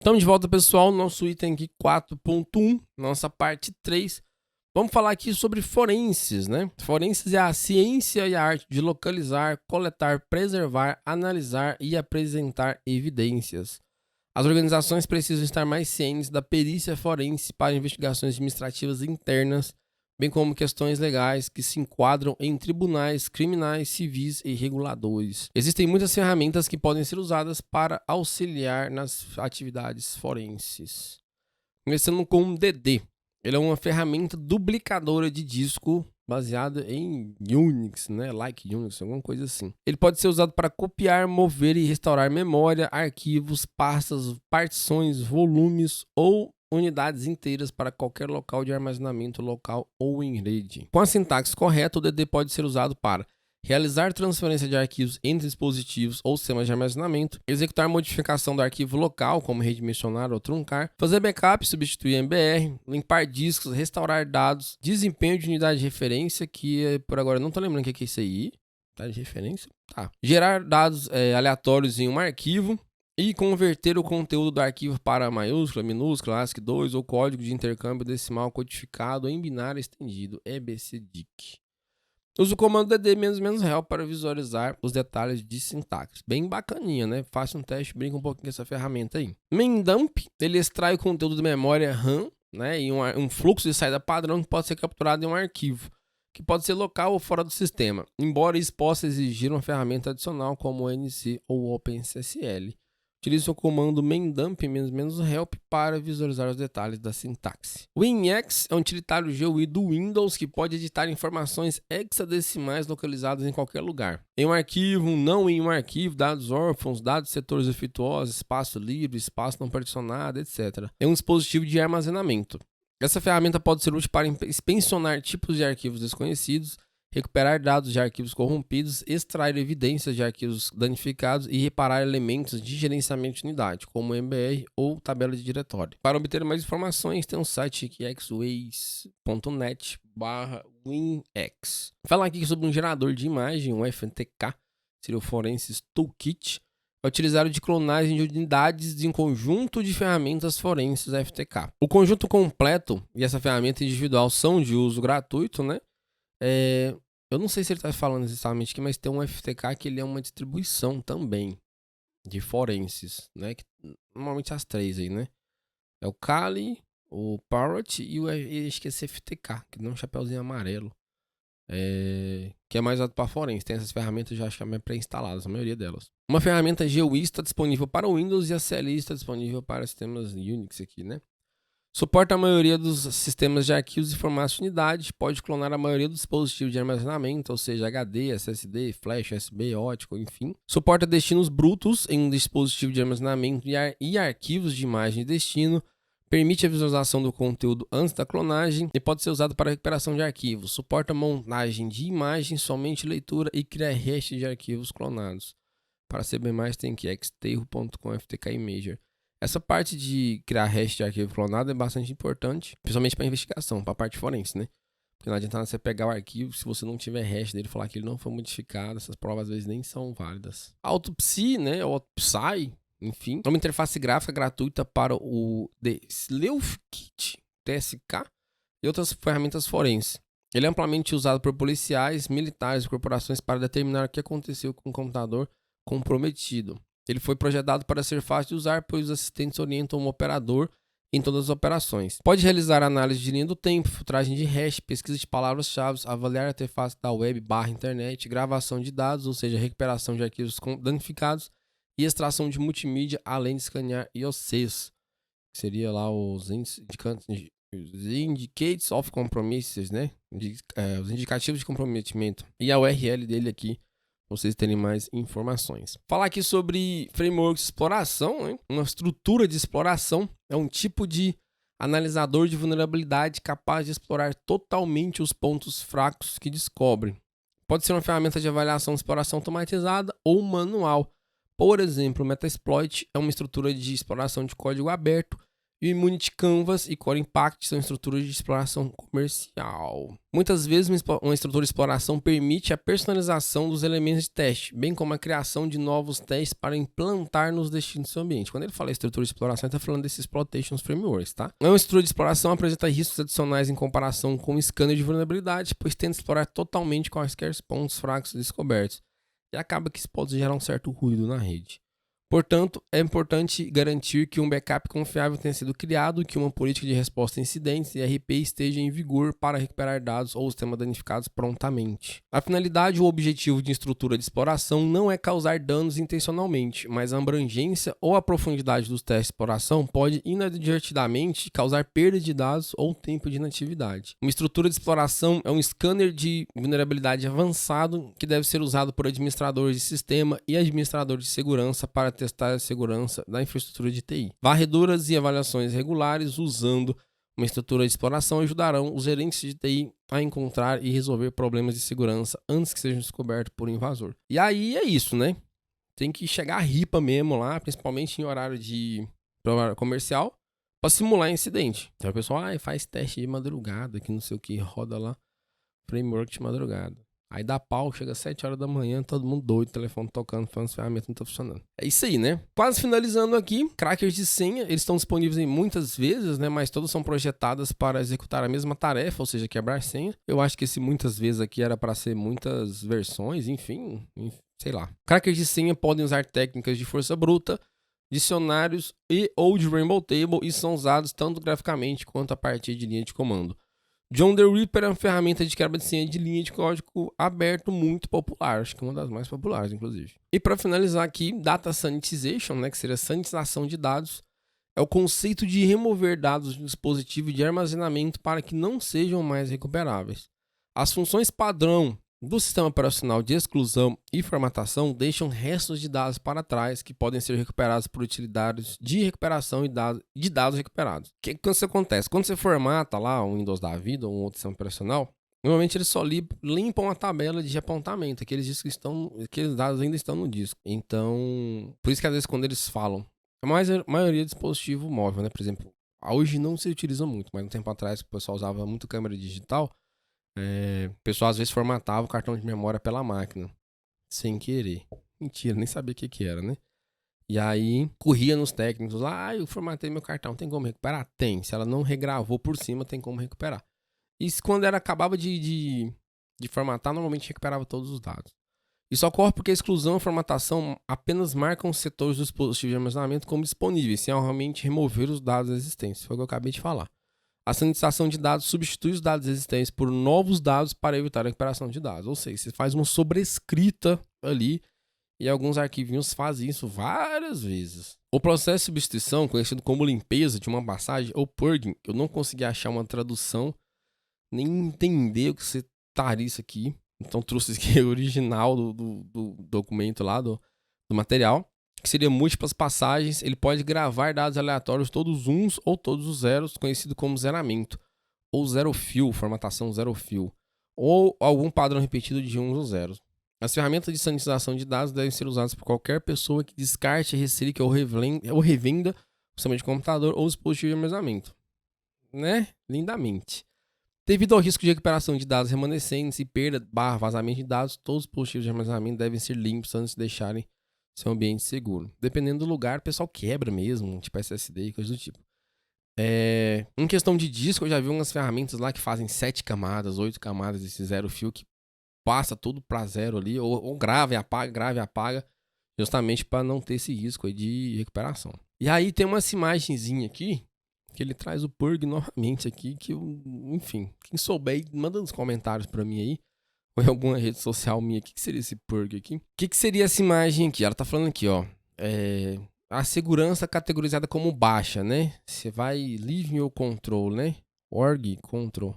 Estamos de volta, pessoal, nosso item aqui 4.1, nossa parte 3. Vamos falar aqui sobre forenses, né? Forenses é a ciência e a arte de localizar, coletar, preservar, analisar e apresentar evidências. As organizações precisam estar mais cientes da perícia forense para investigações administrativas internas, bem como questões legais que se enquadram em tribunais criminais, civis e reguladores. Existem muitas ferramentas que podem ser usadas para auxiliar nas atividades forenses. Começando com o DD. Ele é uma ferramenta duplicadora de disco baseada em Unix, né? Like Unix, alguma coisa assim. Ele pode ser usado para copiar, mover e restaurar memória, arquivos, pastas, partições, volumes ou unidades inteiras para qualquer local de armazenamento local ou em rede. Com a sintaxe correta, o DD pode ser usado para realizar transferência de arquivos entre dispositivos ou sistemas de armazenamento, executar modificação do arquivo local, como redimensionar ou truncar, fazer backup, substituir MBR, limpar discos, restaurar dados, desempenho de unidade de referência, que por agora eu não estou lembrando o que é isso aí. Unidade de referência? Tá. Gerar dados aleatórios em um arquivo e converter o conteúdo do arquivo para maiúscula, minúscula, ASCII2 ou código de intercâmbio decimal codificado em binário estendido, EBCDIC. Uso o comando dd-rel para visualizar os detalhes de sintaxe. Bem bacaninha, né? Faça um teste, brinca um pouquinho com essa ferramenta aí. Maindump, ele extrai o conteúdo de memória RAM, né? E um fluxo de saída padrão que pode ser capturado em um arquivo, que pode ser local ou fora do sistema, embora isso possa exigir uma ferramenta adicional como o NC ou OpenSSL. Utilize o comando maindump-help para visualizar os detalhes da sintaxe. O WinEx é um utilitário GUI do Windows que pode editar informações hexadecimais localizadas em qualquer lugar. Em um arquivo, não em um arquivo, dados órfãos, dados de setores efeituosos, espaço livre, espaço não particionado, etc. É um dispositivo de armazenamento. Essa ferramenta pode ser útil para inspecionar tipos de arquivos desconhecidos, recuperar dados de arquivos corrompidos, extrair evidências de arquivos danificados e reparar elementos de gerenciamento de unidade, como MBR ou tabela de diretório. Para obter mais informações, tem um site aqui, xways.net/winex. Falar aqui sobre um gerador de imagem, um FTK, seria o Forensics Toolkit, é utilizado de clonagem de unidades de um conjunto de ferramentas forenses FTK. O conjunto completo e essa ferramenta individual são de uso gratuito, né? Eu não sei se ele está falando exatamente aqui, mas tem um FTK que ele é uma distribuição também de forenses, né? Que, normalmente as três aí, né? É o Kali, o Parrot e acho que esse FTK, que dá um chapeuzinho amarelo. Que é mais usado para forense. Tem essas ferramentas já acho que é pré-instaladas, a maioria delas. Uma ferramenta GUI está disponível para o Windows e a CLI está disponível para sistemas Unix aqui, né? Suporta a maioria dos sistemas de arquivos e formatos de unidade, pode clonar a maioria dos dispositivos de armazenamento, ou seja, HD, SSD, flash, USB, ótico, enfim. Suporta destinos brutos em um dispositivo de armazenamento e arquivos de imagem de destino. Permite a visualização do conteúdo antes da clonagem e pode ser usado para recuperação de arquivos. Suporta montagem de imagem, somente leitura e cria hash de arquivos clonados. Para saber mais, tem aqui xterro.com FTK Imager. Essa parte de criar hash de arquivo clonado é bastante importante, principalmente para investigação, para a parte forense, né? Porque não adianta você pegar o arquivo se você não tiver hash dele, falar que ele não foi modificado, essas provas às vezes nem são válidas. AutoPsy, né? Ou AutoPsy, enfim, é uma interface gráfica gratuita para o The Sleufkit TSK e outras ferramentas forenses. Ele é amplamente usado por policiais, militares e corporações para determinar o que aconteceu com o computador comprometido. Ele foi projetado para ser fácil de usar, pois os assistentes orientam o operador em todas as operações. Pode realizar análise de linha do tempo, filtragem de hash, pesquisa de palavras-chave, avaliar a interface da web/internet, gravação de dados, ou seja, recuperação de arquivos danificados e extração de multimídia, além de escanear IOCs, que seria lá os Indicates of Compromises, né? Os indicativos de comprometimento. E a URL dele aqui, vocês terem mais informações. Falar aqui sobre frameworks de exploração, né? Uma estrutura de exploração é um tipo de analisador de vulnerabilidade capaz de explorar totalmente os pontos fracos que descobre. Pode ser uma ferramenta de avaliação de exploração automatizada ou manual. Por exemplo, o Metasploit é uma estrutura de exploração de código aberto E o Unity Canvas e Core Impact são estruturas de exploração comercial. Muitas vezes uma estrutura de exploração permite a personalização dos elementos de teste, bem como a criação de novos testes para implantar nos destinos do seu ambiente. Quando ele fala estrutura de exploração, ele está falando desses Exploitation Frameworks, tá? Uma estrutura de exploração apresenta riscos adicionais em comparação com o scanner de vulnerabilidade, pois tenta explorar totalmente quaisquer pontos fracos descobertos. E acaba que isso pode gerar um certo ruído na rede. Portanto, é importante garantir que um backup confiável tenha sido criado, que uma política de resposta a incidentes e RP esteja em vigor para recuperar dados ou sistemas danificados prontamente. A finalidade ou objetivo de estrutura de exploração não é causar danos intencionalmente, mas a abrangência ou a profundidade dos testes de exploração pode inadvertidamente causar perda de dados ou tempo de inatividade. Uma estrutura de exploração é um scanner de vulnerabilidade avançado que deve ser usado por administradores de sistema e administradores de segurança para testar a segurança da infraestrutura de TI. Varreduras e avaliações regulares usando uma estrutura de exploração ajudarão os gerentes de TI a encontrar e resolver problemas de segurança antes que sejam descobertos por um invasor. E aí é isso, né? Tem que chegar a ripa mesmo lá, principalmente em horário de comercial, para simular incidente. Então o pessoal faz teste de madrugada, que não sei o que, roda lá, framework de madrugada. Aí dá pau, chega às 7 horas da manhã, todo mundo doido, telefone tocando, falando que as ferramentas não estão funcionando. É isso aí, né? Quase finalizando aqui, crackers de senha, eles estão disponíveis em muitas vezes, né? Mas todas são projetadas para executar a mesma tarefa, ou seja, quebrar senha. Eu acho que esse muitas vezes aqui era para ser muitas versões, enfim, sei lá. Crackers de senha podem usar técnicas de força bruta, dicionários ou de Rainbow Table e são usados tanto graficamente quanto a partir de linha de comando. John the Ripper é uma ferramenta de quebra de senha de linha de código aberto muito popular, acho que uma das mais populares, inclusive. E para finalizar aqui, Data Sanitization, né, que seria a sanitização de dados, é o conceito de remover dados de um dispositivo de armazenamento para que não sejam mais recuperáveis. As funções padrão do sistema operacional de exclusão e formatação deixam restos de dados para trás que podem ser recuperados por utilidades de recuperação de dados recuperados. O que acontece? Quando você formata lá o Windows da vida ou um outro sistema operacional, normalmente eles só limpam a tabela de apontamento, aqueles dados ainda estão no disco. Então, por isso que às vezes quando eles falam, a maioria é dispositivo móvel, né? Por exemplo, hoje não se utiliza muito, mas um tempo atrás o pessoal usava muito câmera digital. O pessoal às vezes formatava o cartão de memória pela máquina, sem querer. Mentira, nem sabia o que era, né? E aí, corria nos técnicos lá, eu formatei meu cartão, tem como recuperar? Tem. Se ela não regravou por cima, tem como recuperar. Isso quando acabava de formatar, normalmente recuperava todos os dados. Isso ocorre porque a exclusão e formatação apenas marcam os setores do dispositivo de armazenamento como disponíveis, sem realmente remover os dados existentes. Foi o que eu acabei de falar. A sanitização de dados substitui os dados existentes por novos dados para evitar a recuperação de dados. Ou seja, você faz uma sobrescrita ali e alguns arquivinhos fazem isso várias vezes. O processo de substituição, conhecido como limpeza de uma passagem ou purging, eu não consegui achar uma tradução nem entender o que você estaria isso aqui. Então trouxe aqui o original do documento lá, do material. Que seria múltiplas passagens, ele pode gravar dados aleatórios, todos uns ou todos os zeros, conhecido como zeramento, ou zero fio, formatação zero fio, ou algum padrão repetido de uns ou zeros. As ferramentas de sanitização de dados devem ser usadas por qualquer pessoa que descarte, recicle ou revenda o sistema de computador ou dispositivo de armazenamento. Né? Lindamente. Devido ao risco de recuperação de dados remanescentes e perda / vazamento de dados, todos os dispositivos de armazenamento devem ser limpos antes de deixarem seu ambiente seguro. Dependendo do lugar, o pessoal quebra mesmo, tipo SSD e coisa do tipo. Em questão de disco, eu já vi umas ferramentas lá que fazem 7 camadas, 8 camadas desse zero fio, que passa tudo para zero ali, ou grava e apaga, justamente para não ter esse risco aí de recuperação. E aí tem uma imagenzinha aqui, que ele traz o purg novamente aqui, que enfim, quem souber, manda nos comentários para mim aí, ou em alguma rede social minha, o que seria esse purg aqui? O que seria essa imagem aqui? Ela tá falando aqui, ó, a segurança categorizada como baixa, né? Você vai leave ou control, né? Org, control.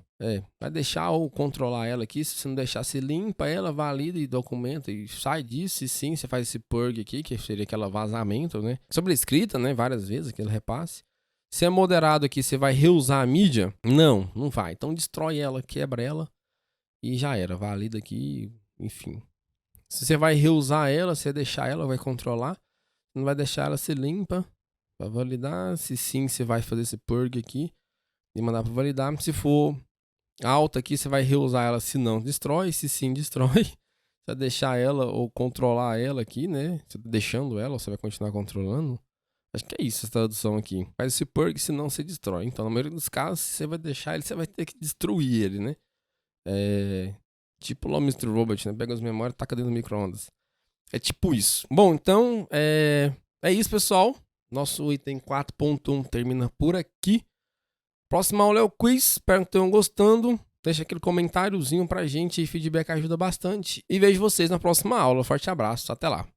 Vai deixar ou controlar ela aqui. Se você não deixar, você limpa ela, valida e documenta e sai disso. E sim, você faz esse purg aqui, que seria aquele vazamento, né? Sobrescrita, né? Várias vezes, aquele repasse. Se é moderado aqui, você vai reusar a mídia? Não vai. Então destrói ela, quebra ela e já era. Valida aqui, enfim. Se você vai reusar ela, se você deixar ela, vai controlar. Não vai deixar ela, se limpa Para validar. Se sim, você vai fazer esse purge aqui e mandar para validar. Se for alta aqui, você vai reusar ela. Se não, destrói. Se sim, destrói. Você vai deixar ela ou controlar ela aqui, né? Você tá deixando ela ou você vai continuar controlando? Acho que é isso, essa tradução aqui. Faz esse purge, senão você destrói. Então, na maioria dos casos, se você vai deixar ele, você vai ter que destruir ele, né? Tipo lá o Mr. Robot, né? Pega as memórias e taca dentro do micro-ondas. É tipo isso. Bom, então, é isso, pessoal. Nosso item 4.1 termina por aqui. Próxima aula é o quiz. Espero que tenham gostando. Deixa aquele comentáriozinho pra gente. Feedback ajuda bastante. E vejo vocês na próxima aula. Forte abraço. Até lá.